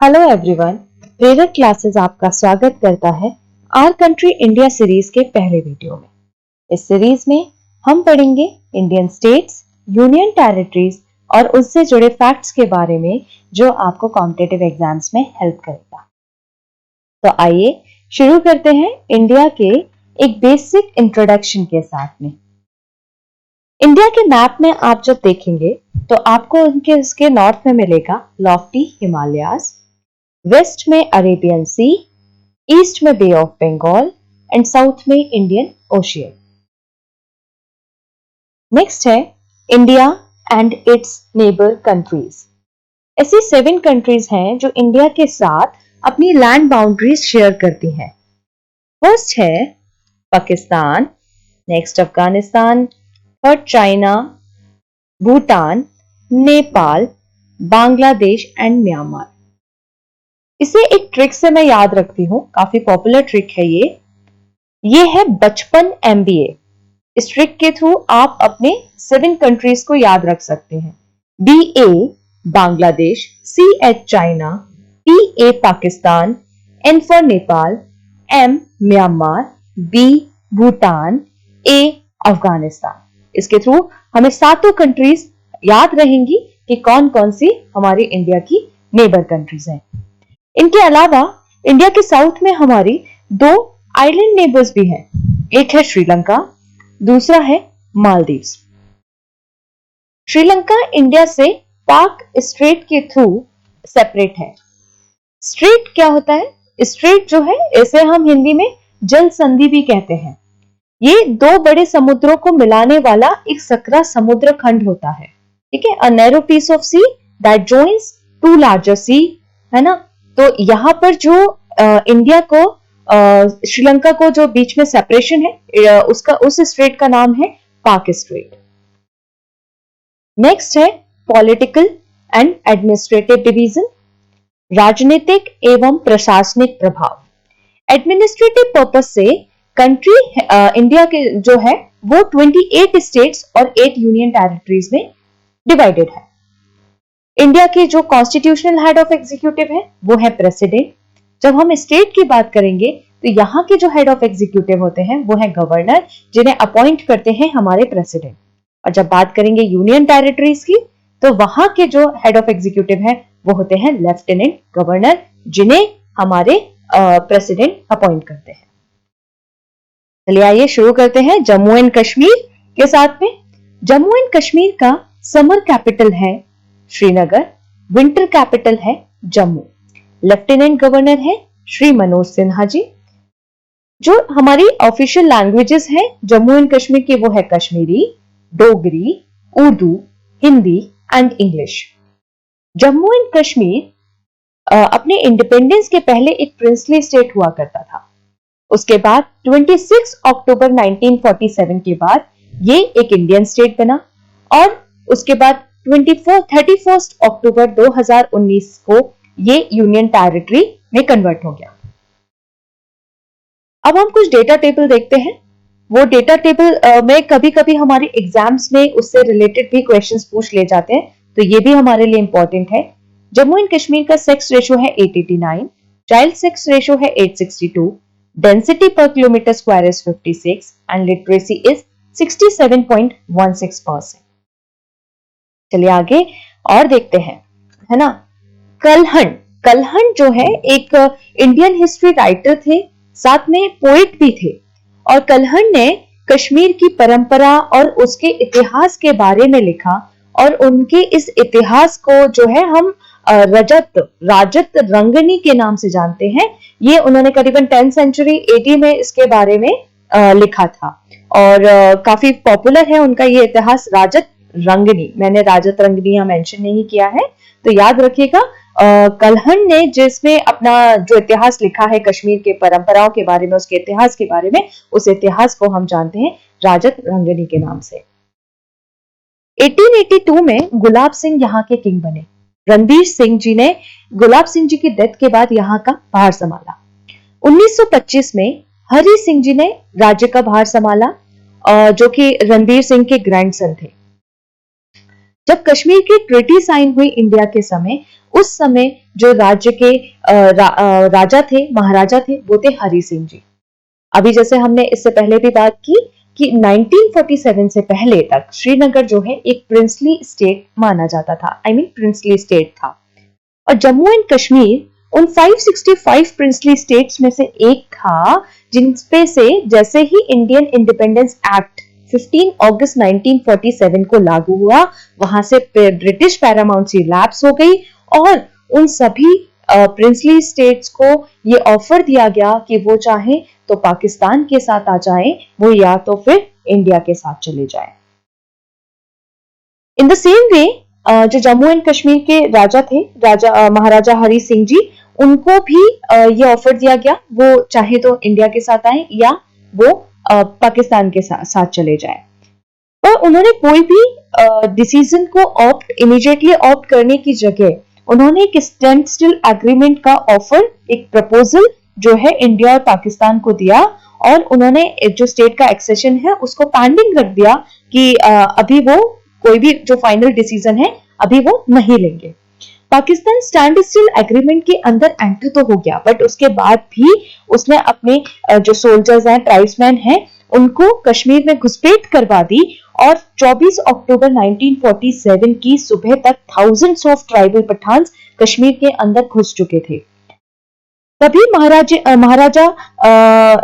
Hello everyone, प्रेरक classes आपका स्वागत करता है आर कंट्री इंडिया सीरीज के पहले वीडियो में। इस सीरीज में हम पढ़ेंगे इंडियन स्टेट्स, यूनियन टेरिटरीज और उससे जुड़े फैक्ट्स के बारे में जो आपको कॉम्पिटिटिव एग्जाम्स में हेल्प करेगा। तो आइए शुरू करते हैं इंडिया के एक बेसिक इंट्रोडक्शन के साथ में। इंडिया के मैप में आप जब देखेंगे तो आपको उसके नॉर्थ में मिलेगा लॉफ्टी हिमालयाज, वेस्ट में अरेबियन सी, ईस्ट में बे ऑफ बंगाल एंड साउथ में इंडियन ओशियन। नेक्स्ट है India and it's neighbour countries. ऐसी 7 कंट्रीज हैं जो इंडिया के साथ अपनी लैंड बाउंड्रीज शेयर करती हैं। फर्स्ट है Pakistan, next Afghanistan, third China, Bhutan, Nepal, Bangladesh and Myanmar. इसे एक ट्रिक से मैं याद रखती हूं, काफी पॉपुलर ट्रिक है ये है बचपन MBA। इस ट्रिक के थ्रू आप अपने 7 कंट्रीज को याद रख सकते हैं। BA Bangladesh, CH China, PA Pakistan, N for Nepal, M Myanmar, B Bhutan, A Afghanistan. इसके थ्रू हमें 7 कंट्रीज याद रहेंगी कि कौन कौन सी हमारी इंडिया की नेबर कंट्रीज हैं। इनके अलावा इंडिया के साउथ में हमारी 2 आइलैंड नेबर्स भी हैं। एक है श्रीलंका, दूसरा है मालदीव्स। श्रीलंका इंडिया से पाक स्ट्रेट के थ्रू सेपरेट है। स्ट्रेट क्या होता है? स्ट्रेट जो है इसे हम हिंदी में जल संधि भी कहते हैं। ये 2 बड़े समुद्रों को मिलाने वाला एक सकरा समुद्र खंड होता है। ठीक है, a narrow piece of sea that joins 2 larger sea, है ना। तो यहां पर जो इंडिया को श्रीलंका को जो बीच में सेपरेशन है उसका उस स्ट्रेट का नाम है पाक स्ट्रेट। नेक्स्ट है पॉलिटिकल एंड एडमिनिस्ट्रेटिव डिवीजन, राजनीतिक एवं प्रशासनिक प्रभाव। एडमिनिस्ट्रेटिव पर्पस से कंट्री इंडिया के जो है वो 28 स्टेट्स और 8 यूनियन टेरिटरीज में डिवाइडेड है। इंडिया के जो कॉन्स्टिट्यूशनल हेड ऑफ एग्जीक्यूटिव है वो है प्रेसिडेंट। जब हम स्टेट की बात करेंगे तो यहाँ के जो हेड ऑफ एग्जीक्यूटिव होते हैं वो है गवर्नर, जिन्हें अपॉइंट करते हैं हमारे प्रेसिडेंट। और जब बात करेंगे यूनियन टेरिटरीज की तो वहां के जो हेड ऑफ एग्जीक्यूटिव है वो होते हैं लेफ्टिनेंट गवर्नर, जिन्हें हमारे प्रेसिडेंट अपॉइंट करते हैं। चलिए आइए शुरू करते हैं जम्मू एंड कश्मीर के साथ में। जम्मू एंड कश्मीर का समर कैपिटल है श्रीनगर, विंटर कैपिटल है जम्मू। लेफ्टिनेंट गवर्नर है श्री मनोज सिन्हा जी। जो हमारी ऑफिशियल लैंग्वेजेस हैं जम्मू एंड कश्मीर की वो है Kashmiri, Dogri, Urdu, Hindi and English. Jammu and Kashmir अपने इंडिपेंडेंस के पहले एक प्रिंसली स्टेट हुआ करता था। उसके बाद 26 अक्टूबर 1947 के बाद ये एक इंडियन स्टेट बना और उसके बाद 31 अक्टूबर 2019 को ये यूनियन टेरिटरी में कन्वर्ट हो गया। अब हम कुछ डेटा टेबल देखते हैं। वो डेटा टेबल में कभी कभी हमारे एग्जाम्स में उससे रिलेटेड भी क्वेश्चंस पूछ ले जाते हैं, तो ये भी हमारे लिए इंपॉर्टेंट है। जम्मू एंड कश्मीर का सेक्स रेशियो है 889, चाइल्ड सेक्स रेशियो है 862, density per kilometre square is 56 and literacy is 67.16%। चलिए आगे और देखते हैं, है ना। कल्हण जो है एक इंडियन हिस्ट्री राइटर थे, साथ में पोएट भी थे। और कल्हण ने कश्मीर की परंपरा और उसके इतिहास के बारे में लिखा और उनके इस इतिहास को जो है हम राजत रंगनी के नाम से जानते हैं। ये उन्होंने करीबन 10th सेंचुरी AD में इसके बारे में लिखा था और काफी पॉपुलर है उनका ये इतिहास राजत रंगनी। मैंने राजत रंगनी यहां मेंशन नहीं किया है, तो याद रखिएगा। कल्हण ने जिसमें अपना जो इतिहास लिखा है कश्मीर के परंपराओं के बारे में, उसके इतिहास के बारे में, उस इतिहास को हम जानते हैं राजत रंगनी के नाम से। 1882 में गुलाब सिंह यहाँ के किंग बने। रणबीर सिंह जी ने गुलाब सिंह जी की डेथ के बाद यहाँ का भार संभाला। 1925 में हरि सिंह जी ने राज्य का भार संभाला, जो कि रणबीर सिंह के ग्रैंडसन थे। जब कश्मीर की ट्रीटी साइन हुई इंडिया के समय, उस समय जो राज्य के राजा थे, महाराजा थे, वो थे हरि सिंह जी। अभी जैसे हमने इससे पहले भी बात की कि 1947 से पहले तक श्रीनगर जो है एक प्रिंसली स्टेट माना जाता था, प्रिंसली स्टेट था। और जम्मू एंड कश्मीर उन 565 प्रिंसली स्टेट्स में से एक था, जिनपे से जैसे ही इंडियन इंडिपेंडेंस एक्ट 15 अगस्त 1947 को लागू हुआ, वहां से ब्रिटिश पैरामाउंसी लैप्स हो गई और उन सभी प्रिंसली स्टेट्स को ये ऑफर दिया गया कि वो चाहे तो पाकिस्तान के साथ आ जाएं, वो या तो फिर इंडिया के साथ चले जाएं। इन द सेम वे जो जम्मू एंड कश्मीर के राजा थे, महाराजा हरि सिंह जी, उनको भी ये ऑफर दिया गया, वो चाहे तो इंडिया के साथ आए या वो पाकिस्तान के साथ चले जाए। और उन्होंने कोई भी डिसीजन को इमीडिएटली ऑप्ट करने की जगह उन्होंने एक स्टैंड स्टिल एग्रीमेंट का ऑफर, एक प्रपोजल जो है इंडिया और पाकिस्तान को दिया, और उन्होंने जो स्टेट का एक्सेशन है उसको पेंडिंग रख दिया कि अभी वो कोई भी जो फाइनल डिसीजन है अभी वो नहीं लेंगे। पाकिस्तान स्टैंड स्टिल एग्रीमेंट के अंदर एंटर तो हो गया, बट उसके बाद भी उसने अपने जो सोल्जर्स हैं, ट्राइब्समैन हैं, उनको कश्मीर में घुसपैठ करवा दी और 24 अक्टूबर 1947 की सुबह तक thousands of tribal Pathans Kashmir के अंदर घुस चुके थे। तभी महाराजा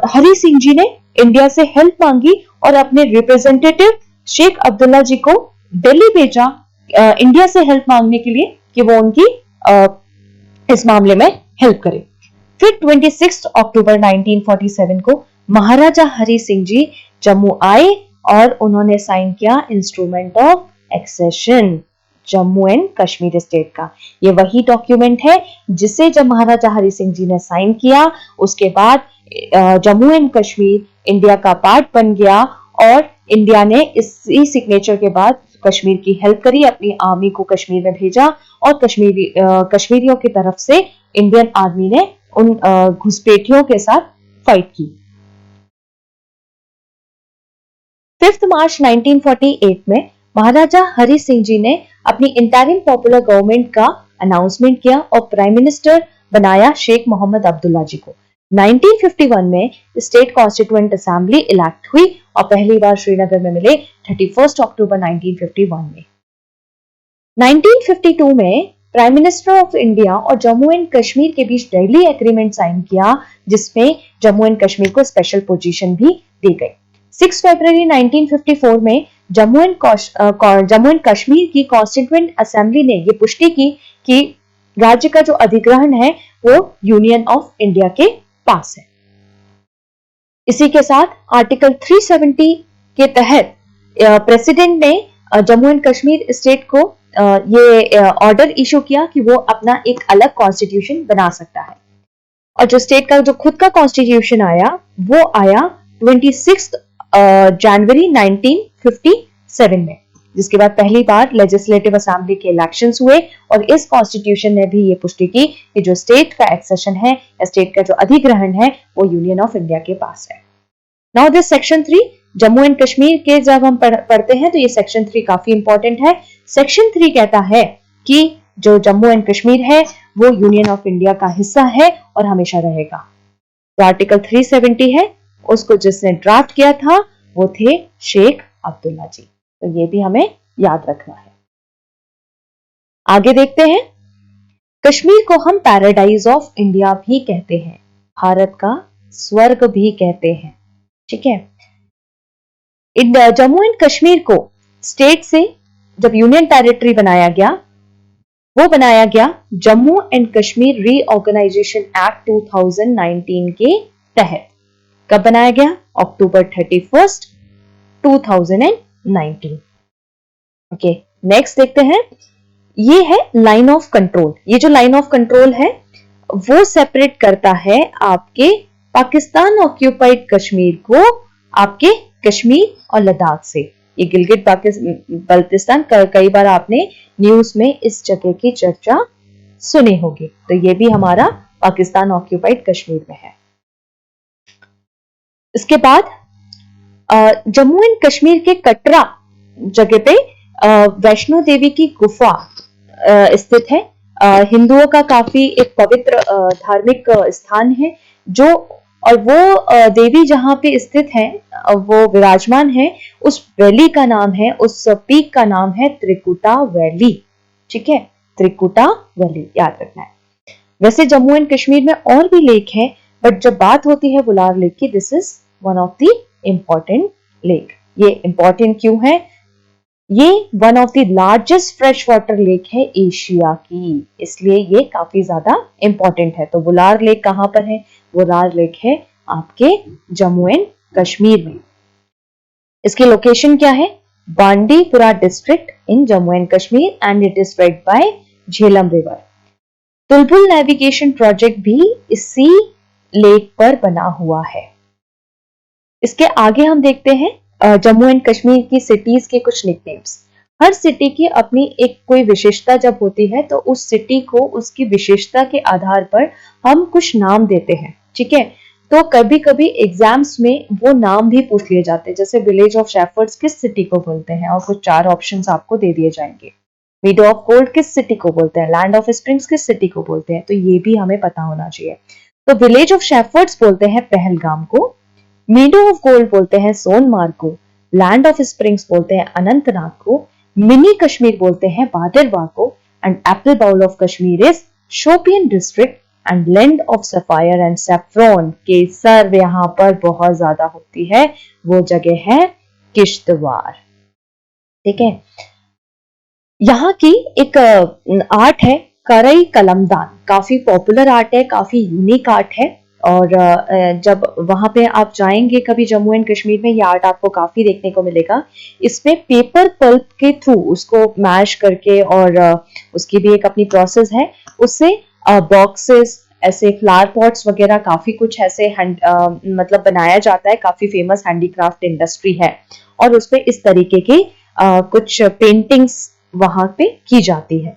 हरि सिंह जी ने इंडिया से हेल्प मांगी और अपने रिप्रेजेंटेटिव शेख अब्दुल्ला जी को दिल्ली भेजा इंडिया से हेल्प मांगने के लिए कि वो उनकी इस मामले में हेल्प करे। फिर 26 अक्टूबर 1947 को महाराजा हरि सिंह जी जम्मू आए और उन्होंने साइन किया instrument of accession Jammu and Kashmir state का। ये वही डॉक्यूमेंट है जिसे जब महाराजा हरि सिंह जी ने साइन किया, उसके बाद जम्मू एंड कश्मीर इंडिया का पार्ट बन गया और इंडिया ने इसी सिग्नेचर के बाद कश्मीर की हेल्प करी, अपनी आर्मी को कश्मीर में भेजा और कश्मीरियों की तरफ से इंडियन आर्मी ने उन घुसपैठियों के साथ फाइट की। 5 मार्च 1948 में महाराजा हरि सिंह जी ने अपनी इंटरिम पॉपुलर गवर्नमेंट का अनाउंसमेंट किया और प्राइम मिनिस्टर बनाया शेख मोहम्मद अब्दुल्ला जी को। 1951 में स्टेट कॉन्स्टिट्यूएंट असेंबली इलेक्ट हुई और पहली बार श्रीनगर में मिले 31 अक्टूबर 1951 में। 1952 में प्राइम मिनिस्टर ऑफ इंडिया और जम्मू एंड कश्मीर के बीच डेली एग्रीमेंट साइन किया, जिसमें जम्मू एंड कश्मीर को स्पेशल पोजीशन भी दी गई। 6 फरवरी 1954 में जम्मू एंड कश्मीर की कॉन्स्टिट्यूएंट असेंबली ने यह पुष्टि की कि राज्य का जो अधिग्रहण है वो यूनियन ऑफ इंडिया के पास है। इसी के साथ आर्टिकल 370 के तहत प्रेसिडेंट ने जम्मू एंड कश्मीर स्टेट को ये ऑर्डर इशू किया कि वो अपना एक अलग कॉन्स्टिट्यूशन बना सकता है। और जो स्टेट का जो खुद का कॉन्स्टिट्यूशन आया वो आया 26 जनवरी 1957 में, जिसके बाद पहली बार लेजिस्लेटिव असेंबली के इलेक्शंस हुए और इस कॉन्स्टिट्यूशन ने भी ये पुष्टि की कि जो स्टेट का एक्सेशन है या स्टेट का जो अधिग्रहण है वो यूनियन ऑफ इंडिया के पास है। Now this section 3 Jammu and Kashmir के जब हम पढ़ते हैं तो ये सेक्शन 3 काफी इंपॉर्टेंट है। सेक्शन 3 कहता है कि जो जम्मू एंड कश्मीर है वो यूनियन ऑफ इंडिया का हिस्सा है और हमेशा रहेगा। तो आर्टिकल 370 है, उसको जिसने ड्राफ्ट किया था वो थे शेख अब्दुल्ला जी। तो ये भी हमें याद रखना है। आगे देखते हैं। कश्मीर को हम पैराडाइज ऑफ इंडिया भी कहते हैं, भारत का स्वर्ग भी कहते हैं। ठीक है। जम्मू एंड कश्मीर को स्टेट से जब यूनियन टेरिटरी बनाया गया, वो बनाया गया Jammu and Kashmir reorganisation act 2019 के तहत। कब बनाया गया? अक्टूबर 31, 2019। ओके, नेक्स्ट देखते हैं। ये है लाइन ऑफ कंट्रोल। ये जो लाइन ऑफ कंट्रोल है वो सेपरेट करता है आपके पाकिस्तान ऑक्यूपाइड कश्मीर को आपके कश्मीर और लद्दाख से। ये गिलगित बाल्टिस्तान, कई बार आपने न्यूज में इस जगह की चर्चा सुनी होगी। तो ये भी हमारा पाकिस्तान ऑक्यूपाइड कश्मीर में है। इसके बाद जम्मू एंड कश्मीर के कटरा जगह पे वैष्णो देवी की गुफा स्थित है। हिंदुओं का काफी एक पवित्र धार्मिक स्थान है जो, और वो देवी जहाँ पे स्थित है, वो विराजमान है, उस वैली का नाम है, उस पीक का नाम है त्रिकुटा वैली। ठीक है, त्रिकुटा वैली याद रखना है। वैसे जम्मू एंड कश्मीर में और भी लेक है, बट जब बात होती है वुलार लेक की, this is one of the important lake. ये इम्पोर्टेंट क्यों है? ये one of the largest fresh water lake है एशिया की, इसलिए ये काफी ज्यादा इंपॉर्टेंट है। तो वुलार लेक कहां पर है? वुलार लेक है आपके जम्मू एंड कश्मीर में। इसकी लोकेशन क्या है? Bandipora district in Jammu and Kashmir and it is fed by Jhelum river. Tulbul navigation project भी इसी लेक पर बना हुआ है। इसके आगे हम देखते हैं जम्मू एंड कश्मीर की सिटीज के कुछ निकनेम्स। हर सिटी की अपनी एक कोई विशेषता जब होती है तो उस सिटी को उसकी विशेषता के आधार पर हम कुछ नाम देते हैं। ठीक है, तो कभी कभी एग्जाम्स में वो नाम भी पूछ लिए जाते हैं, जैसे विलेज ऑफ शेफर्ड्स किस सिटी को बोलते हैं, और कुछ 4 ऑप्शंस आपको दे दिए जाएंगे। मीडो ऑफ गोल्ड किस सिटी को बोलते हैं, लैंड ऑफ स्प्रिंग्स किस सिटी को बोलते हैं, तो ये भी हमें पता होना चाहिए। तो विलेज ऑफ शेफर्ड्स बोलते हैं पहलगाम को, मीडो ऑफ गोल्ड बोलते हैं सोनमार्ग को, लैंड ऑफ स्प्रिंग्स बोलते हैं अनंतनाग को, मिनी कश्मीर बोलते हैं बादरवाह को, and apple bowl of Kashmir is Shopian district, and land of sapphire and saffron, केसर यहां पर बहुत ज्यादा होती है, वो जगह है किश्तवाड़। ठीक है, यहाँ की एक आर्ट है करई कलमदान, काफी पॉपुलर आर्ट है, काफी यूनिक आर्ट है, और जब वहां पे आप जाएंगे कभी जम्मू एंड कश्मीर में, ये आर्ट आपको काफी देखने को मिलेगा। इसमें पेपर पल्प के थ्रू उसको मैश करके, और उसकी भी एक अपनी प्रोसेस है, उससे बॉक्सेस, ऐसे फ्लावर पॉट्स वगैरह काफी कुछ ऐसे मतलब बनाया जाता है। काफी फेमस हैंडीक्राफ्ट इंडस्ट्री है, और उसपे इस तरीके की कुछ पेंटिंग्स वहां पे की जाती है।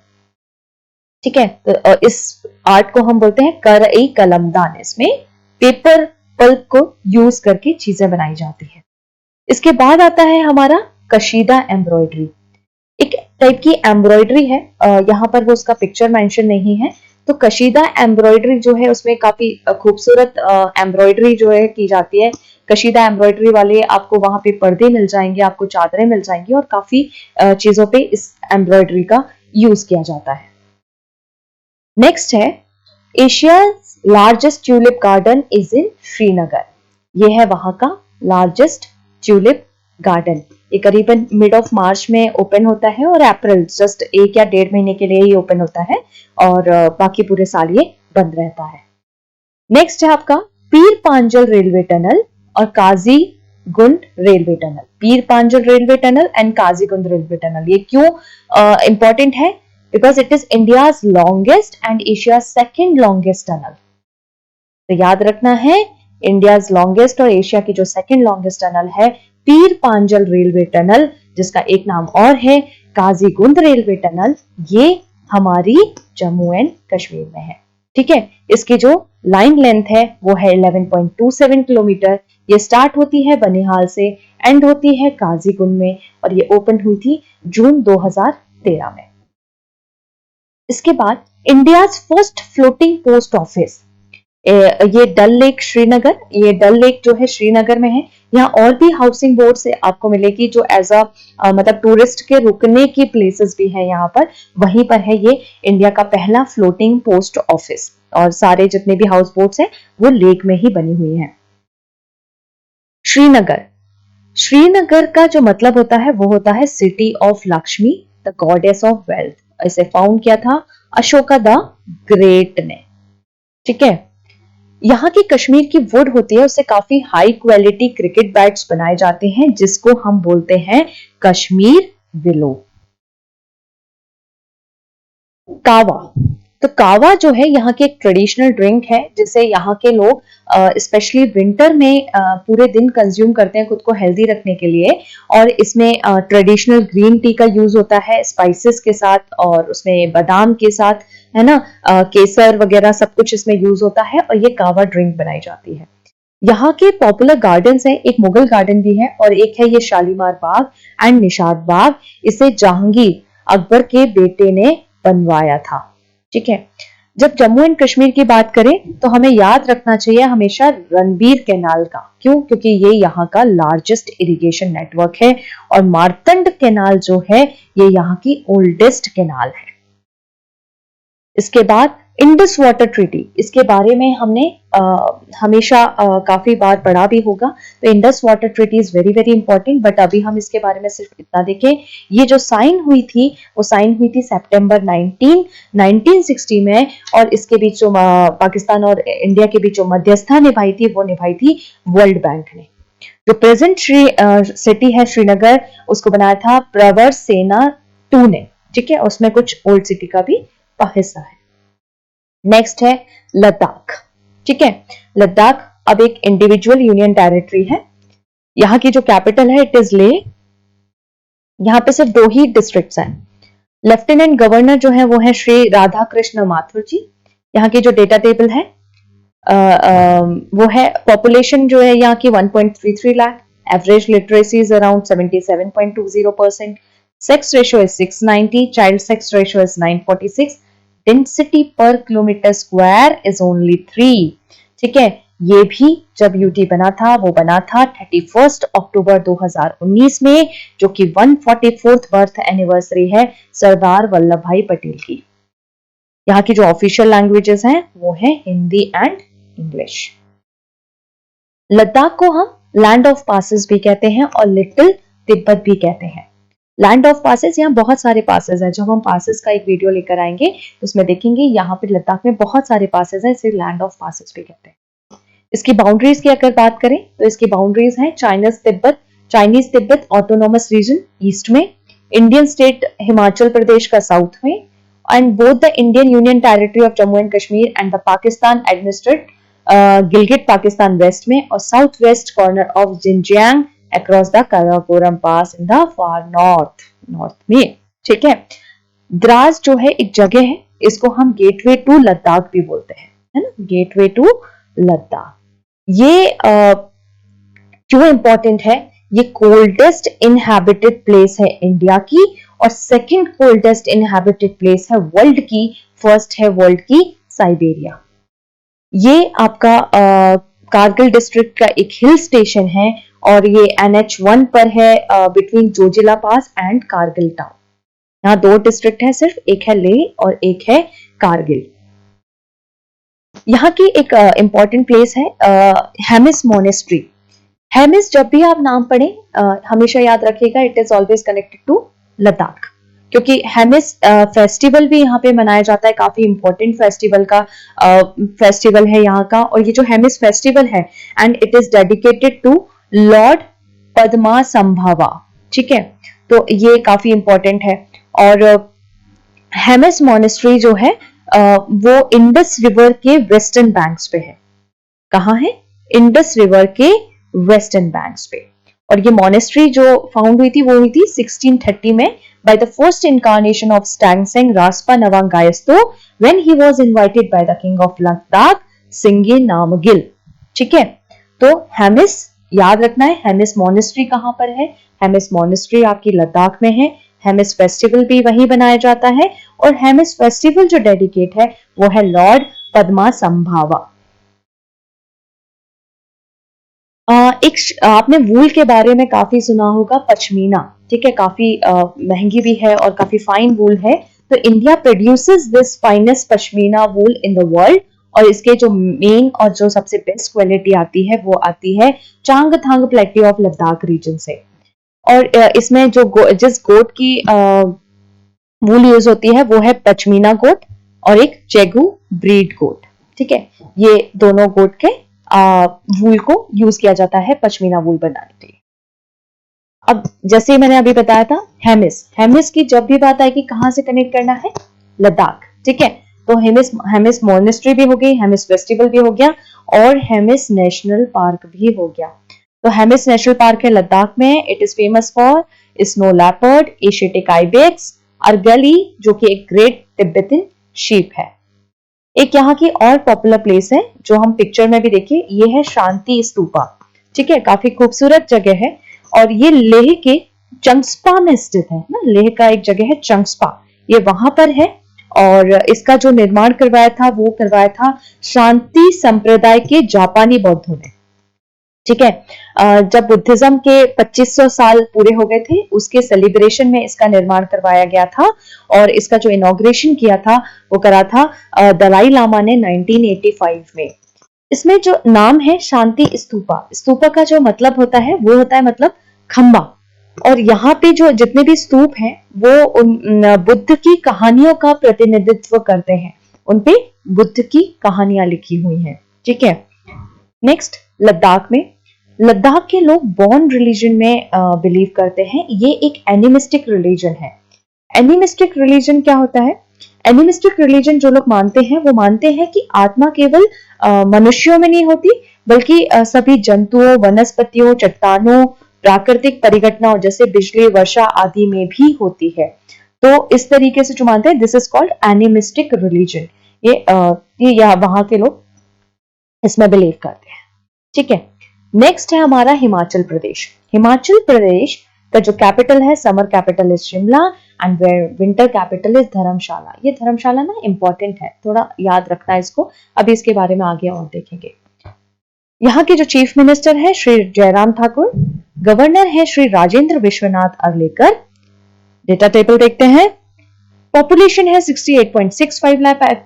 ठीक है, तो इस आर्ट को हम बोलते हैं करई कलमदान। इसमें पेपर पल्प को यूज करके चीजें बनाई जाती है। इसके बाद आता है हमारा कशीदा एम्ब्रॉयडरी। एक टाइप की एम्ब्रॉयडरी है, यहाँ पर वो उसका पिक्चर मेंशन नहीं है। तो कशीदा एम्ब्रॉयडरी जो है उसमें काफी खूबसूरत एम्ब्रॉयडरी जो है की जाती है। कशीदा एम्ब्रॉयडरी वाले आपको वहां पे पर्दे मिल जाएंगे, आपको चादरें मिल जाएंगी, और काफी चीजों पे इस एम्ब्रॉयडरी का यूज किया जाता है। नेक्स्ट है Asia largest tulip garden is in Srinagar. ये है वहां का लार्जेस्ट ट्यूलिप गार्डन। ये करीबन मिड ऑफ मार्च में ओपन होता है, और अप्रैल जस्ट 1 या 1.5 महीने के लिए ही ओपन होता है, और बाकी पूरे साल ये बंद रहता है। नेक्स्ट है आपका पीर पांजल रेलवे टनल और Qazigund railway tunnel. Pir Panjal railway tunnel and Qazigund railway tunnel, ये क्यों इंपॉर्टेंट है? Because it is India's longest and Asia's second longest tunnel. तो याद रखना है, इंडियाज लॉन्गेस्ट और एशिया की जो सेकंड लॉन्गेस्ट टनल है पीर पांजल रेलवे टनल, जिसका एक नाम और है काजीगुंड रेलवे टनल, ये हमारी जम्मू एंड कश्मीर में है। ठीक है, इसकी जो लाइन लेंथ है वो है 11.27 किलोमीटर। ये स्टार्ट होती है बनिहाल से, एंड होती है काजीगुंड में, और ये ओपन हुई थी जून 2013 में। इसके बाद India's first floating post office, ये डल लेक श्रीनगर, ये डल लेक जो है श्रीनगर में है। यहाँ और भी हाउसिंग बोर्ड से आपको मिलेगी जो एज अ मतलब टूरिस्ट के रुकने की प्लेसेस भी है यहाँ पर, वहीं पर है ये इंडिया का पहला फ्लोटिंग पोस्ट ऑफिस, और सारे जितने भी हाउस बोट्स हैं वो लेक में ही बनी हुई हैं। श्रीनगर, श्रीनगर का जो मतलब होता है वो होता है city of Lakshmi, the goddess of wealth. इसे फाउंड किया था अशोका द ग्रेट ने। ठीक है, यहाँ की कश्मीर की वुड होती है, उससे काफी हाई क्वालिटी क्रिकेट बैट्स बनाए जाते हैं, जिसको हम बोलते हैं कश्मीर विलो। कावा, तो कावा जो है यहाँ की एक ट्रेडिशनल ड्रिंक है, जिसे यहाँ के लोग स्पेशली विंटर में पूरे दिन कंज्यूम करते हैं खुद को हेल्दी रखने के लिए। और इसमें ट्रेडिशनल ग्रीन टी का यूज होता है स्पाइसेस के साथ, और उसमें बादाम के साथ, है ना, केसर वगैरह सब कुछ इसमें यूज होता है, और ये कावा ड्रिंक बनाई जाती है। यहाँ के पॉपुलर गार्डन्स हैं, एक मुगल गार्डन भी है और एक है ये शालीमार बाग एंड निशात बाग। इसे जहांगीर अकबर के बेटे ने बनवाया था। ठीक है, जब जम्मू एंड कश्मीर की बात करें तो हमें याद रखना चाहिए हमेशा रणबीर कैनाल का। क्यों? क्योंकि ये यहाँ का लार्जेस्ट इरिगेशन नेटवर्क है और मारतंड कैनाल जो है ये यहाँ की ओल्डेस्ट कैनाल है। इसके बाद इंडस वाटर ट्रीटी, इसके बारे में हमने हमेशा काफी बार पढ़ा भी होगा। तो Indus water treaty is very very important, but अभी हम इसके बारे में सिर्फ इतना देखें, ये जो साइन हुई थी वो साइन हुई थी सितंबर 1960 में, और इसके बीच जो पाकिस्तान और इंडिया के बीच जो मध्यस्थता निभाई थी वो निभाई थी वर्ल्ड बैंक ने। जो प्रेजेंट सिटी है श्रीनगर, उसको बनाया था प्रवर सेना टू ने। ठीक है, उसमें कुछ ओल्ड सिटी का भी हिस्सा है। नेक्स्ट है लद्दाख। ठीक है, लद्दाख अब एक इंडिविजुअल यूनियन टेरिटरी है। यहाँ की जो कैपिटल है इट इज ले। यहाँ पे सिर्फ 2 ही डिस्ट्रिक्ट्स हैं। लेफ्टिनेंट गवर्नर जो है वो है श्री राधा कृष्ण माथुर जी। यहाँ की जो डेटा टेबल है वो है, पॉपुलेशन जो है यहाँ की 1.33 lakh, average literacy is around 77.20%, sex ratio is 690, child sex ratio is 946, density per kilometre square is only 3। ठीक है, ये भी जब यूटी बना था वो बना था 31 अक्टूबर 2019 में, जो कि 144th बर्थ एनिवर्सरी है सरदार वल्लभ भाई पटेल की। यहाँ की जो ऑफिशियल लैंग्वेजेस हैं वो है हिंदी एंड इंग्लिश। लद्दाख को हम लैंड ऑफ पासेस भी कहते हैं और लिटिल तिब्बत भी कहते हैं। लैंड ऑफ पासेस, यहाँ बहुत सारे पासेस हैं। जब हम पासेस का एक वीडियो लेकर आएंगे तो उसमें देखेंगे यहाँ पे लद्दाख में बहुत सारे पासेस हैं, इसे लैंड ऑफ पासेस भी कहते हैं। इसकी बाउंड्रीज की अगर बात करें तो इसकी बाउंड्रीज हैं Chinese Tibet autonomous region east में, इंडियन स्टेट हिमाचल प्रदेश का साउथ में, and both the Indian union territory of Jammu and Kashmir and the Pakistan administrate Gilgit Pakistan west में, और south west corner of Xinjiang across the Karakoram pass in the far north में। ठीक है, द्रास जो है एक जगह है, इसको हम गेटवे टू लद्दाख भी बोलते हैं, है ना, गेटवे टू लद्दाख। ये क्यों इंपॉर्टेंट है? ये कोल्डेस्ट इनहैबिटेड प्लेस है इंडिया की और सेकंड कोल्डेस्ट इनहैबिटेड प्लेस है वर्ल्ड की, फर्स्ट है वर्ल्ड की साइबेरिया। ये आपका कारगिल डिस्ट्रिक्ट का एक हिल स्टेशन है और ये NH1 पर है between Zoji La pass and Kargil town. यहाँ 2 डिस्ट्रिक्ट है सिर्फ, एक है लेह और एक है कारगिल। यहाँ की एक इंपॉर्टेंट प्लेस है हेमिस मोनेस्ट्री। हेमिस, जब भी आप नाम पढ़ें हमेशा याद रखिएगा it is always connected to Ladakh, क्योंकि हेमिस फेस्टिवल भी यहाँ पे मनाया जाता है, काफी इंपॉर्टेंट फेस्टिवल है यहाँ का। और ये जो हेमिस फेस्टिवल है and it is dedicated to lord Padma Sambhava. ठीक है, तो ये काफी इंपॉर्टेंट है। और हेमिस मोनेस्ट्री जो है वो इंडस रिवर के वेस्टर्न बैंक्स पे है। कहाँ है? इंडस रिवर के वेस्टर्न बैंक्स पे। और ये मोनेस्ट्री जो फाउंड हुई थी वो हुई थी 1630 में by the first incarnation of Stangseng Raspa Nawang Gayesto when he was invited by the king of Ladakh Singye Namgyal। ठीक है, तो हेमिस याद रखना है। हेमिस मोनेस्ट्री कहां पर है? हेमिस मोनेस्ट्री आपकी लद्दाख में है। हेमिस फेस्टिवल भी वहीं बनाया जाता है और हेमिस फेस्टिवल जो डेडिकेट है वो है लॉर्ड पद्मा संभावा। एक आपने वूल के बारे में काफी सुना होगा, पश्मीना। ठीक है, काफी महंगी भी है और काफी फाइन वूल है। तो India produces this finest pashmina wool in the world और इसके जो मेन और जो सबसे बेस्ट क्वालिटी आती है वो आती है चांगथांग प्लेटी ऑफ लद्दाख रीजन से। और इसमें जो जिस गोट की वूल यूज होती है वो है पश्मीना गोट और एक चेगू ब्रीड गोट। ठीक है, ये दोनों गोट के वूल को यूज किया जाता है पश्मीना वूल बनाने के लिए। अब जैसे मैंने अभी बताया था हेमिस की जब भी बात आएगी कहां से कनेक्ट करना है? लद्दाख। ठीक है, तो हेमिस मोनेस्ट्री भी हो गई, हेमिस फेस्टिवल भी हो गया और हेमिस नेशनल पार्क भी हो गया। तो हेमिस नेशनल पार्क है लद्दाख में। It is famous for snow leopard, Asiatic ibex, argali जो कि एक ग्रेट तिब्बतन शीप है। एक यहाँ की और पॉपुलर प्लेस है जो हम पिक्चर में भी देखिए, ये है शांति स्तूपा। ठीक है, काफी खूबसूरत जगह है और ये लेह के चंगस्पा में स्थित है ना। लेह का एक जगह है चंगस्पा, ये वहां पर है और इसका जो निर्माण करवाया था वो करवाया था शांति संप्रदाय के जापानी बौद्धों ने। ठीक है, जब बुद्धिज्म के 2500 साल पूरे हो गए थे उसके सेलिब्रेशन में इसका निर्माण करवाया गया था और इसका जो इनॉग्रेशन किया था वो करा था दलाई लामा ने 1985 में। इसमें जो नाम है शांति स्तूपा, स्तूपा का जो मतलब होता है वो होता है मतलब खंबा, और यहाँ पे जो जितने भी स्तूप हैं वो बुद्ध की कहानियों का प्रतिनिधित्व करते हैं, उनपे बुद्ध की कहानियां लिखी हुई हैं। ठीक है, नेक्स्ट लद्दाख में, लद्दाख के लोग बॉर्न रिलीजन में बिलीव करते हैं। ये एक एनिमिस्टिक रिलीजन है। एनिमिस्टिक रिलीजन क्या होता है? एनिमिस्टिक रिलीजन जो लोग मानते हैं वो मानते हैं कि आत्मा केवल मनुष्यों में नहीं होती बल्कि सभी जंतुओं, वनस्पतियों, चट्टानों, प्राकृतिक परिघटनाओं जैसे बिजली, वर्षा आदि में भी होती है। तो इस तरीके से जो मानते हैं, this is called animistic religion. ये वहां के लोग इसमें बिलीव करते हैं। ठीक है, नेक्स्ट है हमारा हिमाचल प्रदेश। हिमाचल प्रदेश का जो कैपिटल है, summer capital is Shimla and winter capital is Dharamshala. ये धर्मशाला ना इंपॉर्टेंट है, थोड़ा याद रखना है इसको, अभी इसके बारे में आगे और देखेंगे। यहाँ के जो चीफ मिनिस्टर है श्री जयराम ठाकुर, गवर्नर है श्री राजेंद्र विश्वनाथ अर्लेकर। डेटा टेबल देखते हैं। पॉपुलेशन है 68.65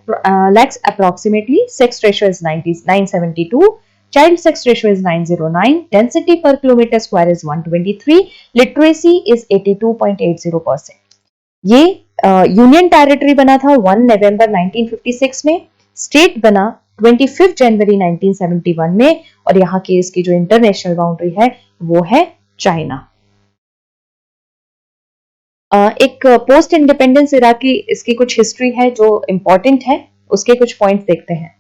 lakhs approximately. Sex ratio is 972. Child sex ratio is 909. Density per kilometer square is 123. Literacy is 82.80%. ये यूनियन टेरिटरी बना था 1 नवंबर 1956 में, स्टेट बना 25 जनवरी 1971 में, और यहाँ की इसकी जो इंटरनेशनल बाउंड्री है वो है चाइना। एक पोस्ट इंडिपेंडेंस इरा की इसकी कुछ हिस्ट्री है जो इंपॉर्टेंट है, उसके कुछ पॉइंट्स देखते हैं।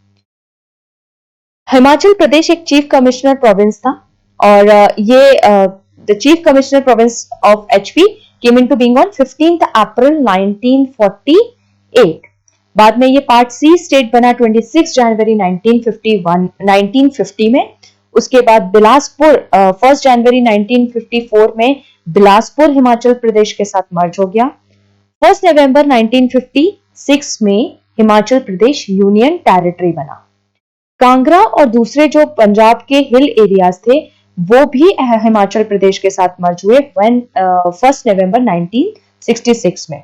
हिमाचल प्रदेश एक चीफ कमिश्नर प्रोविंस था और ये the chief commissioner province of HP came into being on 15 अप्रैल 1948। बाद में ये पार्ट सी स्टेट बना 26 जनवरी 1950 में। उसके बाद बिलासपुर 1 जनवरी 1954 में बिलासपुर हिमाचल प्रदेश के साथ मर्ज हो गया। 1 नवंबर 1956 में हिमाचल प्रदेश यूनियन टेरिटरी बना। कांगड़ा और दूसरे जो पंजाब के हिल एरियाज थे वो भी हिमाचल प्रदेश के साथ मर्ज हुए 1 नवंबर 1966 में,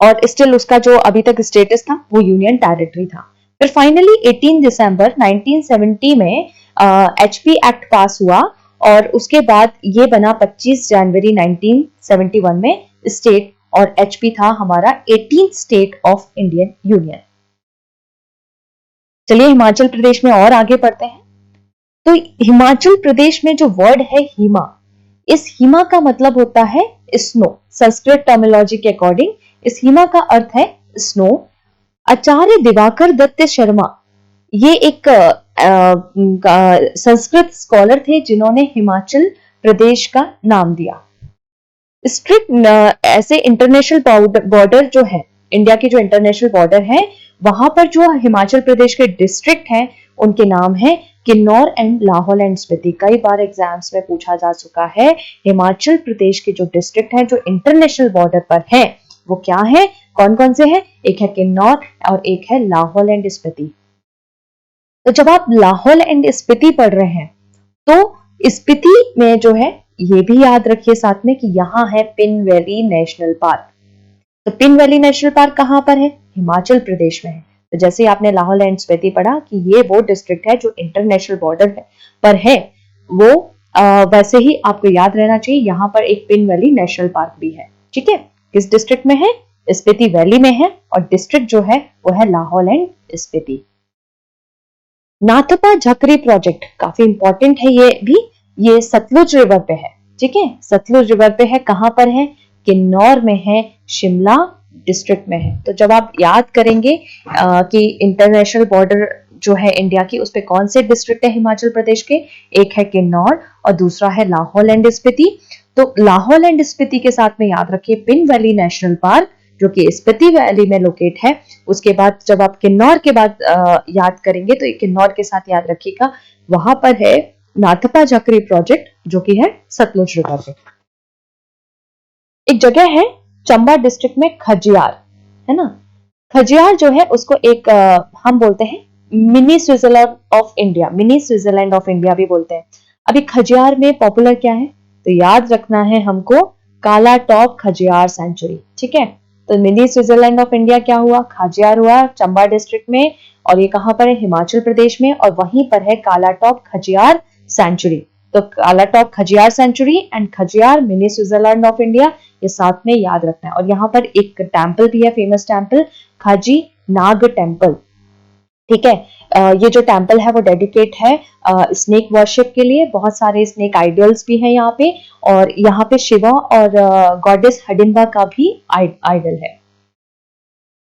और स्टिल उसका जो अभी तक स्टेटस था वो यूनियन टेरिटरी था। फिर फाइनली 18 दिसंबर 1970 में एचपी एक्ट पास हुआ और उसके बाद ये बना 25 जनवरी 1971 में स्टेट, और एचपी था हमारा 18th state of Indian union. चलिए हिमाचल प्रदेश में और आगे बढ़ते हैं। तो हिमाचल प्रदेश में जो वर्ड है हिमा, इस हिमा का मतलब होता है स्नो। संस्कृत टर्मिनोलॉजी के अकॉर्डिंग इस हिमा का अर्थ है स्नो। आचार्य दिवाकर दत्त शर्मा ये एक संस्कृत स्कॉलर थे जिन्होंने हिमाचल प्रदेश का नाम दिया। स्ट्रिक्ट ऐसे इंटरनेशनल बॉर्डर जो है, इंडिया की जो इंटरनेशनल बॉर्डर है, वहां पर जो हिमाचल प्रदेश के डिस्ट्रिक्ट हैं उनके नाम है किन्नौर एंड लाहौल एंड स्पीति। कई बार एग्जाम्स में पूछा जा चुका है। हिमाचल प्रदेश के जो डिस्ट्रिक्ट हैं जो इंटरनेशनल बॉर्डर पर है वो क्या है, कौन कौन से हैं? एक है किन्नौर और एक है लाहौल एंड स्पीति। तो जब आप लाहौल एंड स्पीति पढ़ रहे हैं तो स्पीति में जो है ये भी याद रखिए साथ में कि यहाँ है पिन वैली नेशनल पार्क। तो पिन वैली नेशनल पार्क कहां पर है? हिमाचल प्रदेश में है। तो जैसे आपने लाहौल एंड स्पीति पढ़ा कि ये वो डिस्ट्रिक्ट है जो इंटरनेशनल बॉर्डर पर है, वो वैसे ही आपको याद रहना चाहिए यहाँ पर एक पिन वैली नेशनल पार्क भी है। ठीक है, किस डिस्ट्रिक्ट में है? स्पीति वैली में है, और डिस्ट्रिक्ट जो है वो है लाहौल एंड स्पीति। नाथपा झकरी प्रोजेक्ट काफी इंपॉर्टेंट है ये भी, ये सतलुज रिवर पे है। ठीक है, सतलुज रिवर पे है। कहां पर है? किन्नौर में है, शिमला डिस्ट्रिक्ट में है। तो जब आप याद करेंगे कि इंटरनेशनल बॉर्डर जो है इंडिया की, उस पे कौन से डिस्ट्रिक्ट है हिमाचल प्रदेश के? एक है किन्नौर और दूसरा है लाहौल एंड स्पीति। तो लाहौल एंड स्पीति के साथ में याद रखिए पिन वैली नेशनल पार्क, जो कि स्पीति वैली में लोकेट है। उसके बाद जब आप किन्नौर के बाद याद करेंगे तो किन्नौर के साथ याद रखिएगा, वहां पर है नाथपा झकरी प्रोजेक्ट जो कि है सतलुज रिवर पे। एक जगह है चंबा डिस्ट्रिक्ट में खजियार, है ना। खजियार जो है उसको एक हम बोलते हैं mini Switzerland of India, mini Switzerland of India भी बोलते हैं। अभी खजियार में पॉपुलर क्या है, तो याद रखना है हमको काला टॉप खजियार सेंचुरी, ठीक है। तो मिनी स्विट्जरलैंड ऑफ इंडिया क्या हुआ, खजियार हुआ चंबा डिस्ट्रिक्ट में, और ये कहां पर है, हिमाचल प्रदेश में, और वहीं पर है काला टॉप खजियार सेंचुरी। तो Kalatop Khajjiar sanctuary and Khajjiar mini Switzerland of India, ये साथ में याद रखना है। और यहाँ पर एक टेम्पल भी है, फेमस टेम्पल खाजी नाग टेम्पल, ठीक है। ये जो टेम्पल है वो डेडिकेट है स्नेक वर्शिप के लिए, बहुत सारे स्नेक आइडल्स भी हैं यहाँ पे, और यहाँ पे शिवा और गॉडेस हडिम्बा का भी आइडल है।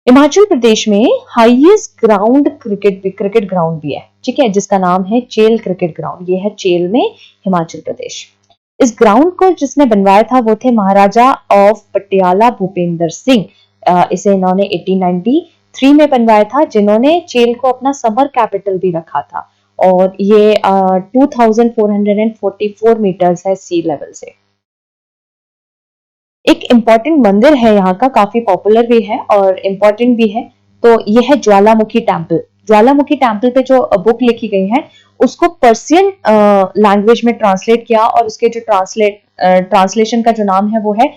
हिमाचल प्रदेश में हाईएस्ट ग्राउंड क्रिकेट ग्राउंड भी है, ठीक है, जिसका नाम है चेल क्रिकेट ग्राउंड। ये है चेल में, हिमाचल प्रदेश। इस ग्राउंड को जिसने बनवाया था वो थे महाराजा ऑफ पटियाला भूपेंद्र सिंह। इसे इन्होंने 1893 में बनवाया था, जिन्होंने चेल को अपना समर कैपिटल भी रखा था। और ये 2444 मीटर्स है सी लेवल से। एक इम्पॉर्टेंट मंदिर है यहाँ का, काफी पॉपुलर भी है और इम्पॉर्टेंट भी है, तो ये है ज्वालामुखी टेम्पल। ज्वालामुखी टेम्पल पे जो बुक लिखी गई है उसको पर्सियन लैंग्वेज में ट्रांसलेट किया, और उसके जो ट्रांसलेशन का जो नाम है वो है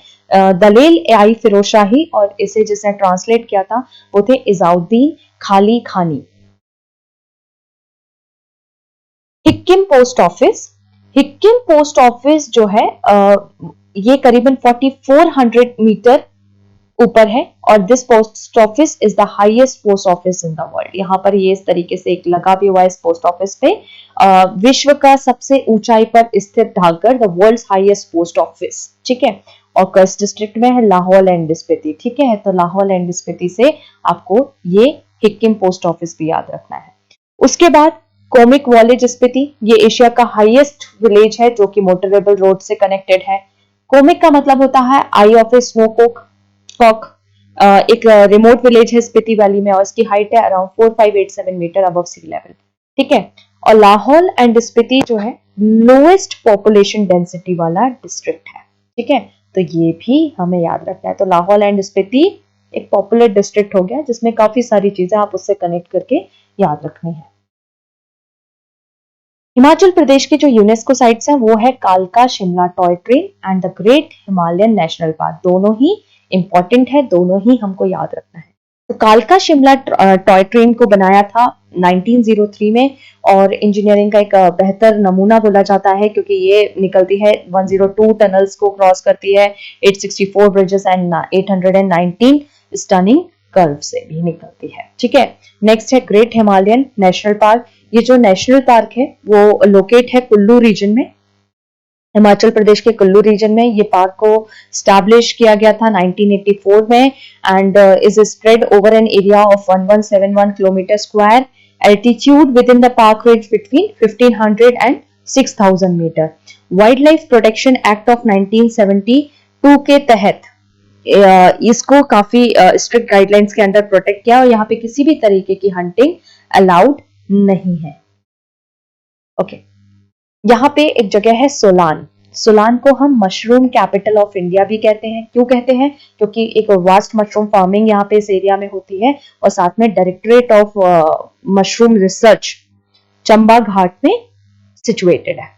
दलेल आई फिरोज शाही, और इसे जिसने ट्रांसलेट किया था वो थे इजाउद्दीन खाली खानी। Hikkim post office, Hikkim post office जो है ये करीबन 4400 मीटर ऊपर है, और this post office is the highest post office in the world. यहाँ पर ये इस तरीके से एक लगा भी हुआ है इस पोस्ट ऑफिस पे, विश्व का सबसे ऊंचाई पर स्थित डाकघर, the world's highest post office, ठीक है। और किस डिस्ट्रिक्ट में है, लाहौल एंड स्पीति, ठीक है। तो लाहौल एंड स्पीति से आपको ये हिक्किम पोस्ट ऑफिस भी याद रखना है। उसके बाद कोमिक विलेज स्पीति, ये एशिया का हाईएस्ट विलेज है जो कि मोटरेबल रोड से कनेक्टेड है। कोमिक का मतलब होता है आई ऑफ ए स्नोकॉक, एक रिमोट विलेज है स्पीति वैली में, और इसकी हाइट है around 4587 metre above sea level, ठीक है। और लाहौल एंड स्पीति जो है लोएस्ट पॉपुलेशन डेंसिटी वाला डिस्ट्रिक्ट है, ठीक है। तो ये भी हमें याद रखना है। तो लाहौल एंड स्पीति एक पॉपुलर डिस्ट्रिक्ट हो गया जिसमें काफी सारी चीजें आप उससे कनेक्ट करके याद रखनी है। हिमाचल प्रदेश की जो यूनेस्को साइट्स हैं वो है कालका Shimla toy train and the great Himalayan national park. दोनों ही इंपॉर्टेंट है, दोनों ही हमको याद रखना है। तो कालका शिमला टॉय ट्रेन को बनाया था 1903 में, और इंजीनियरिंग का एक बेहतर नमूना बोला जाता है क्योंकि ये निकलती है 102 टनल्स को क्रॉस करती है, 864 ब्रिजेस एंड 819 स्टनिंग कर्व से भी निकलती है, ठीक है। नेक्स्ट है ग्रेट हिमालयन नेशनल पार्क। ये जो नेशनल पार्क है वो लोकेट है कुल्लू रीजन में, हिमाचल प्रदेश के कुल्लू रीजन में। ये पार्क को स्टैब्लिश किया गया था 1984 में, and is spread over an area of 1171 kilometre square, altitude with in the park range between 1500 and 6000 metre. Wild life protection act of 1972 के तहत इसको काफी स्ट्रिक्ट गाइडलाइंस के अंदर प्रोटेक्ट किया, और यहाँ पे किसी भी तरीके की हंटिंग अलाउड नहीं है, ओके। यहाँ पे एक जगह है सोलान। सोलान को हम मशरूम कैपिटल ऑफ इंडिया भी कहते हैं। क्यों कहते हैं, क्योंकि एक वास्ट मशरूम फार्मिंग यहाँ पे इस एरिया में होती है, और साथ में directorate of mushroom research Chamba Ghat में सिचुएटेड है।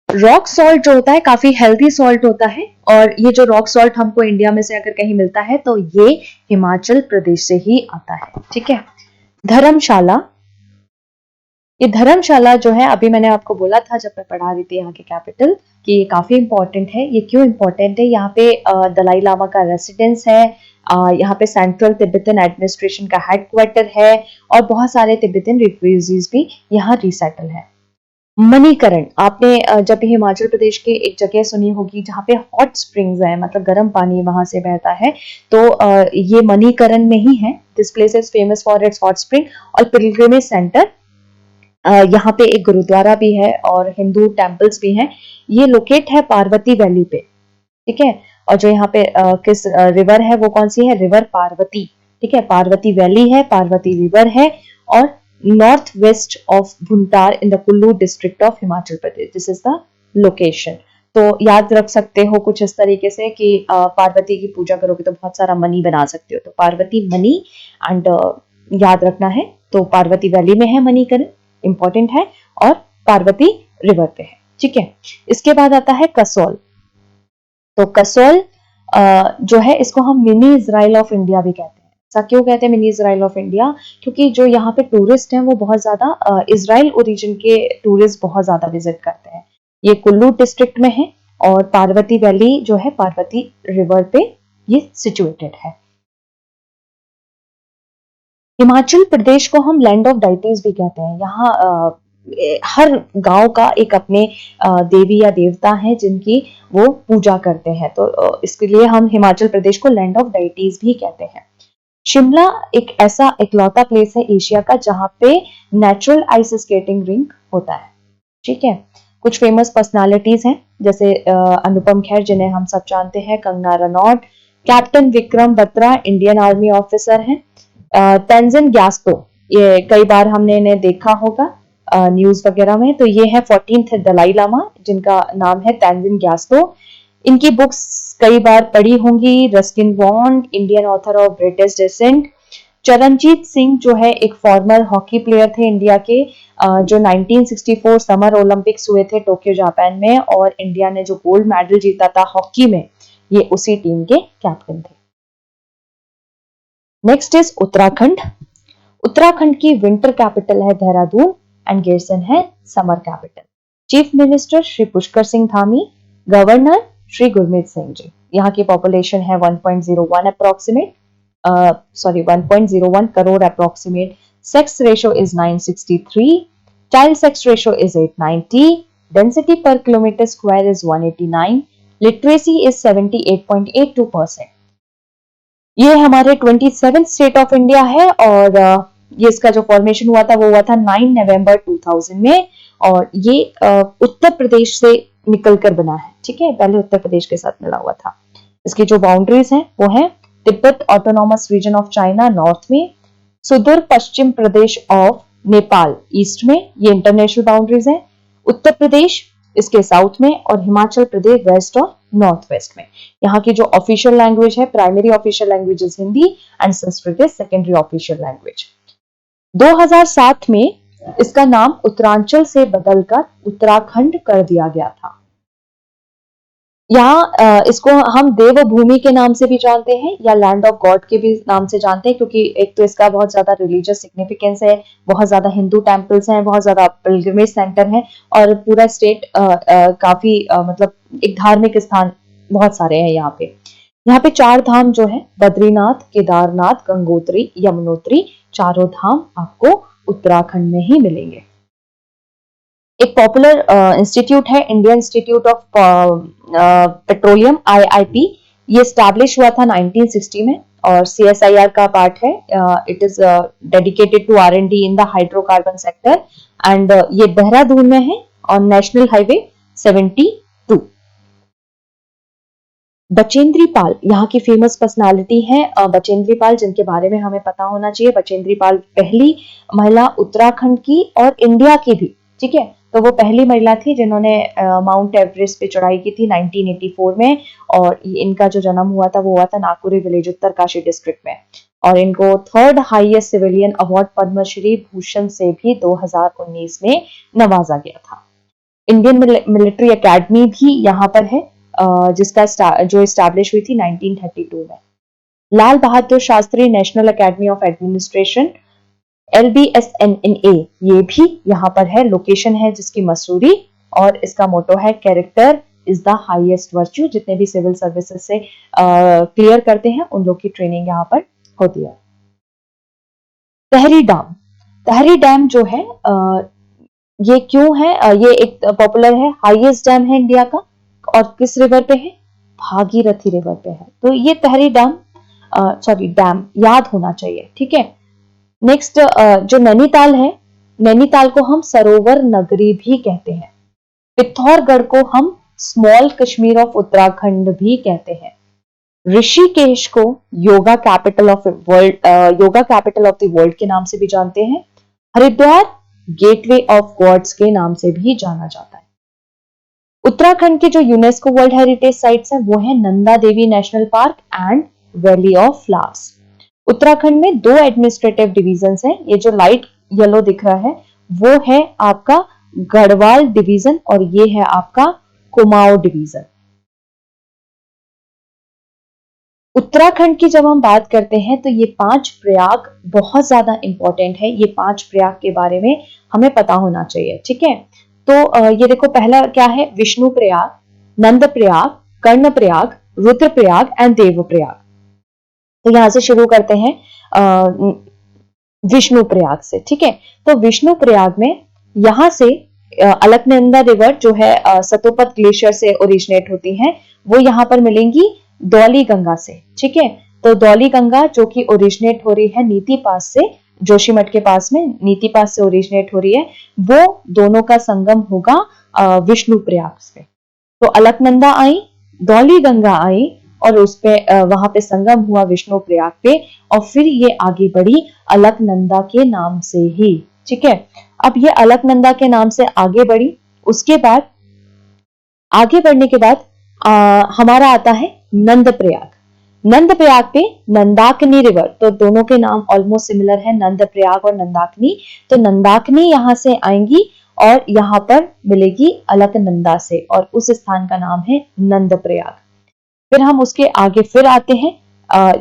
रॉक सॉल्ट जो होता है काफी हेल्दी सॉल्ट होता है, और ये जो रॉक सॉल्ट हमको इंडिया में से अगर कहीं मिलता है तो ये हिमाचल प्रदेश से ही आता है, ठीक है। धर्मशाला, ये धर्मशाला जो है अभी मैंने आपको बोला था जब मैं पढ़ा रही थी यहाँ के कैपिटल कि ये काफी इंपॉर्टेंट है। ये क्यों इंपॉर्टेंट है, यहाँ पे दलाई लामा का रेसिडेंस है, यहाँ पे सेंट्रल तिब्बतन एडमिनिस्ट्रेशन का हेडक्वार्टर है, और बहुत सारे तिब्बतन रिफ्यूजीज भी यहाँ रिसेटल है। मणिकरण, आपने जब भी हिमाचल प्रदेश के एक जगह सुनी होगी जहाँ पे हॉट स्प्रिंग्स है, मतलब गर्म पानी वहां से बहता है, तो ये मणिकरण में ही है। This place is famous for its hot spring और पिलग्रिमेज सेंटर। यहाँ पे एक गुरुद्वारा भी है और हिंदू टेम्पल्स भी हैं। ये लोकेट है पार्वती वैली पे, ठीक है। और जो यहाँ पे किस रिवर है वो कौन सी है, रिवर पार्वती, ठीक है, पार्वती वैली है, पार्वती रिवर है, और north west of Bhuntar in the Kullu district of Himachal Pradesh, this is the location. तो याद रख सकते हो कुछ इस तरीके से कि पार्वती की पूजा करोगे तो बहुत सारा मनी बना सकते हो, तो पार्वती मनी एंड याद रखना है। तो पार्वती वैली में है मणिकरण, इंपॉर्टेंट है, और पार्वती रिवर पे है, ठीक है। इसके बाद आता है कसौल। तो कसौल जो है इसको हम मिनी इजराइल ऑफ इंडिया भी कहते हैं। ऐसा क्यों कहते हैं मिनी इजराइल ऑफ इंडिया, क्योंकि जो यहाँ पे टूरिस्ट हैं वो बहुत ज्यादा इजराइल ओरिजिन के टूरिस्ट बहुत ज्यादा विजिट करते हैं। ये कुल्लू डिस्ट्रिक्ट में है और पार्वती वैली जो है पार्वती रिवर पे ये सिचुएटेड है। हिमाचल प्रदेश को हम लैंड ऑफ डाइटीज भी कहते हैं। यहाँ हर गांव का एक अपने देवी या देवता है जिनकी वो पूजा करते हैं, तो इसके लिए हम हिमाचल प्रदेश को लैंड ऑफ डाइटीज भी कहते हैं। शिमला एक ऐसा इकलौता प्लेस है एशिया का जहां पे नेचुरल आइस स्केटिंग रिंक होता है, ठीक है। कुछ फेमस पर्सनालिटीज हैं जैसे अनुपम खेर जिन्हें हम सब जानते हैं, Kangana Ranaut, captain Vikram Batra Indian army officer हैं, तेंजिन ग्यास्टो, ये कई बार हमने इन्हें देखा होगा न्यूज वगैरह में। तो ये है 14th दलाई लामा जिनका नाम है तेंजिन ग्यास्टो। इनकी बुक्स कई बार पढ़ी होंगी, Ruskin Bond, Indian author of British descent. Charanjit Singh जो है एक फॉर्मर हॉकी प्लेयर थे इंडिया के, जो 1964 समर ओलंपिक्स हुए थे टोक्यो जापान में, और इंडिया ने जो गोल्ड मेडल जीता था हॉकी में, ये उसी टीम के कैप्टन थे। Next is Uttarakhand. उत्तराखंड की विंटर कैपिटल है देहरादून एंड गेरसन है summer capital. Chief minister Shri Pushkar Singh Dhami, governor Shri Gurmeet Singh ji. यहाँ की पॉपुलेशन है 1.01 approximate, 1.01 crore approximate. Sex ratio is 963, child sex ratio is 890, density per kilometre square is 189, literacy is 78.82%। ये हमारे 27 स्टेट ऑफ इंडिया है, और ये इसका जो फॉर्मेशन हुआ था वो हुआ था 9 नवंबर 2000 में, और ये उत्तर प्रदेश से निकलकर बना है, ठीक है, पहले उत्तर प्रदेश के साथ मिला हुआ था। इसकी जो बाउंड्रीज हैं वो है Tibet autonomous region of China north में, सुदूर पश्चिम प्रदेश ऑफ नेपाल ईस्ट में, ये इंटरनेशनल बाउंड्रीज है, उत्तर प्रदेश इसके साउथ में, और हिमाचल प्रदेश वेस्ट और नॉर्थ वेस्ट में। यहाँ की जो ऑफिशियल लैंग्वेज है, primary official language is Hindi and Sanskrit is secondary official language. 2007 में इसका नाम उत्तरांचल से बदलकर उत्तराखंड कर दिया गया था। यहाँ इसको हम देवभूमि के नाम से भी जानते हैं या लैंड ऑफ गॉड के भी नाम से जानते हैं, क्योंकि एक तो इसका बहुत ज्यादा रिलीजियस सिग्निफिकेंस है, बहुत ज्यादा हिंदू टेम्पल्स हैं, बहुत ज्यादा पिलग्रिमेज सेंटर है, और पूरा स्टेट काफी मतलब एक धार्मिक स्थान बहुत सारे हैं यहाँ पे। यहाँ पे 4 धाम जो है बद्रीनाथ, केदारनाथ, गंगोत्री, यमुनोत्री, चारों धाम आपको उत्तराखंड में ही मिलेंगे। एक पॉपुलर इंस्टीट्यूट है Indian institute of petroleum IIP, ये स्टैब्लिश हुआ था 1960 में और CSIR का पार्ट है। It is dedicated to R&D in the hydrocarbon sector, and ये देहरादून में है on national highway 72। Bachendri Pal यहाँ की फेमस पर्सनालिटी है, बचेंद्री पाल, जिनके बारे में हमें पता होना चाहिए। बचेंद्री पाल पहली महिला उत्तराखंड की और इंडिया की भी, ठीक है, तो वो पहली महिला थी जिन्होंने माउंट एवरेस्ट पे चढ़ाई की थी 1984 में, और इनका जो जन्म हुआ था वो हुआ था नाकुरी विलेज उत्तरकाशी डिस्ट्रिक्ट में, और इनको 3rd highest civilian award Padmashri Bhushan से भी 2019 में नवाजा गया था। इंडियन मिलिट्री एकेडमी भी यहाँ पर है, जिसका जो एस्टैब्लिश हुई थी 1932 में। Lal Bahadur Shastri national academy of administration LBSNNA, ये भी यहाँ पर है, लोकेशन है जिसकी मसूरी, और इसका मोटो है character is the highest virtue. जितने भी सिविल सर्विसेज से क्लियर करते हैं उन लोग की ट्रेनिंग यहाँ पर होती है। तहरी डैम, तहरी डैम जो है ये क्यों है, ये एक पॉपुलर है, हाईएस्ट डैम है इंडिया का, और किस रिवर पे है, भागीरथी रिवर पे है। तो ये तहरी डैम डैम याद होना चाहिए, ठीक है। नेक्स्ट जो नैनीताल है, नैनीताल को हम सरोवर नगरी भी कहते हैं। पिथौरगढ़ को हम स्मॉल कश्मीर ऑफ उत्तराखंड भी कहते हैं। ऋषिकेश को yoga capital of the world के नाम से भी जानते हैं। हरिद्वार गेटवे ऑफ गॉड्स के नाम से भी जाना जाता है। उत्तराखंड के जो यूनेस्को वर्ल्ड हेरिटेज साइट्स हैं वो है Nanda Devi national park and valley of flowers. Uttarakhand में 2 एडमिनिस्ट्रेटिव डिवीजन हैं। ये जो लाइट येलो दिख रहा है वो है आपका गढ़वाल डिवीजन और ये है आपका कुमाऊं डिवीजन। उत्तराखंड की जब हम बात करते हैं तो ये 5 प्रयाग बहुत ज्यादा इंपॉर्टेंट है। ये 5 प्रयाग के बारे में हमें पता होना चाहिए, ठीक है। तो ये देखो, पहला क्या है, विष्णु प्रयाग, नंद प्रयाग, कर्ण प्रयाग, रुद्र प्रयाग एंड देव प्रयाग। तो यहां से शुरू करते हैं विष्णु प्रयाग से, ठीक है। तो विष्णु प्रयाग में यहां से अलकनंदा रिवर जो है सतोपत ग्लेशियर से ओरिजिनेट होती है, वो यहां पर मिलेंगी धौली गंगा से, ठीक है। तो धौली गंगा जो कि ओरिजिनेट हो रही है नीति पास से, जोशीमठ के पास में नीति पास से ओरिजिनेट हो रही है, वो दोनों का संगम होगा विष्णु प्रयाग से। तो अलकनंदा आई, धौली गंगा आई और उस पे वहां पे संगम हुआ विष्णु प्रयाग पे और फिर ये आगे बढ़ी अलकनंदा के नाम से ही, ठीक है। अब ये अलकनंदा के नाम से आगे बढ़ी, उसके बाद आगे बढ़ने के बाद हमारा आता है नंद प्रयाग। नंद प्रयाग पे नंदाकिनी रिवर, तो दोनों के नाम ऑलमोस्ट सिमिलर है, नंद प्रयाग और नंदाकिनी। तो नंदाकिनी यहां से आएंगी और यहां पर मिलेगी अलकनंदा से और उस स्थान का नाम है नंद प्रयाग। फिर हम उसके आगे फिर आते हैं,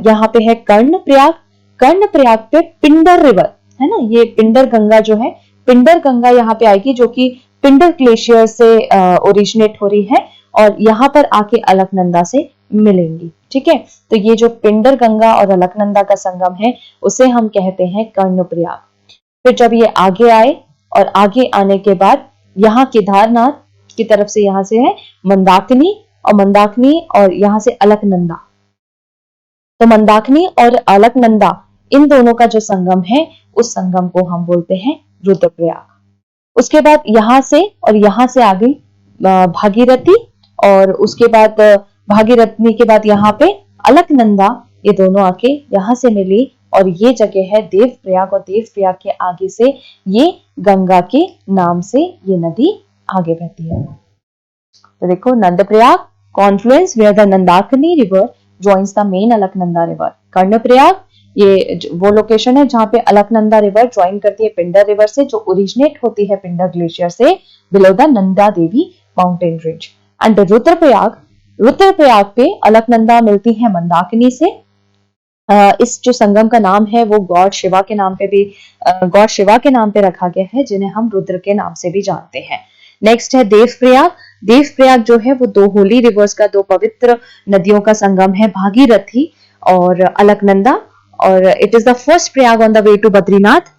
यहाँ पे है कर्ण प्रयाग। कर्ण प्रयाग पे पिंडर रिवर है ना, ये पिंडर गंगा जो है, पिंडर गंगा यहाँ पे आएगी जो कि पिंडर ग्लेशियर से ओरिजिनेट हो रही है और यहाँ पर आके अलकनंदा से मिलेंगी, ठीक है। तो ये जो पिंडर गंगा और अलकनंदा का संगम है उसे हम कहते हैं कर्ण प्रयाग। फिर जब ये आगे आए और आगे आने के बाद यहाँ केदारनाथ की तरफ से यहाँ से है मंदाकिनी और यहाँ से अलकनंदा। तो मंदाकिनी और अलकनंदा इन दोनों का जो संगम है उस संगम को हम बोलते हैं रुद्रप्रयाग। उसके बाद यहाँ से और यहाँ से आगे भागीरथी और उसके बाद भागीरथी के बाद यहाँ पे अलकनंदा, ये दोनों आके यहाँ से मिली और ये जगह है देवप्रयाग और देवप्रयाग के आगे से ये गंगा के नाम से ये नदी आगे बहती है। तो देखो, Nand Prayag confluence where the Nandakini river joins the main Alaknanda river. Karn Prayag ये वो लोकेशन है जहां पे अलकनंदा रिवर ज्वाइन करती है पिंडर रिवर से, जो ओरिजिनेट होती है पिंडर ग्लेशियर से below the Nanda Devi mountain range. And Rudraprayag पे अलकनंदा मिलती है मंदाकिनी से। इस जो संगम का नाम है वो गॉड शिवा के नाम पे रखा गया है, जिन्हें हम रुद्र के नाम से भी जानते हैं। नेक्स्ट है देवप्रयाग। देवप्रयाग जो है वो 2 होली रिवर्स का, 2 पवित्र नदियों का संगम है, भागीरथी और अलकनंदा, और it is the first Prayag on the way to Badrinath.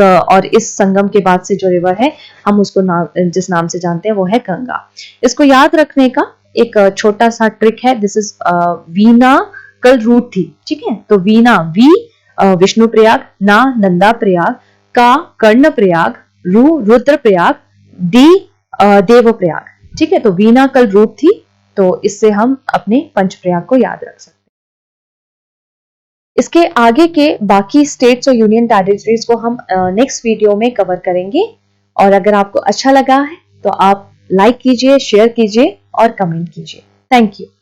और इस संगम के बाद से जो रिवर है हम उसको जिस नाम से जानते हैं वो है गंगा। इसको याद रखने का एक छोटा सा ट्रिक है, दिस इज वीना कल रूट थी, ठीक है। तो वीना, वी विष्णु प्रयाग, ना नंदा प्रयाग, का कर्ण प्रयाग, रुद्र प्रयाग, डी देव प्रयाग, ठीक है। तो वीना कल रूट थी, तो इससे हम अपने पंच प्रयाग को याद रख सकते हैं। इसके आगे के बाकी स्टेट्स और यूनियन टेरिटरीज को हम नेक्स्ट वीडियो में कवर करेंगे। और अगर आपको अच्छा लगा है तो आप लाइक कीजिए, शेयर कीजिए और कमेंट कीजिए। Thank you.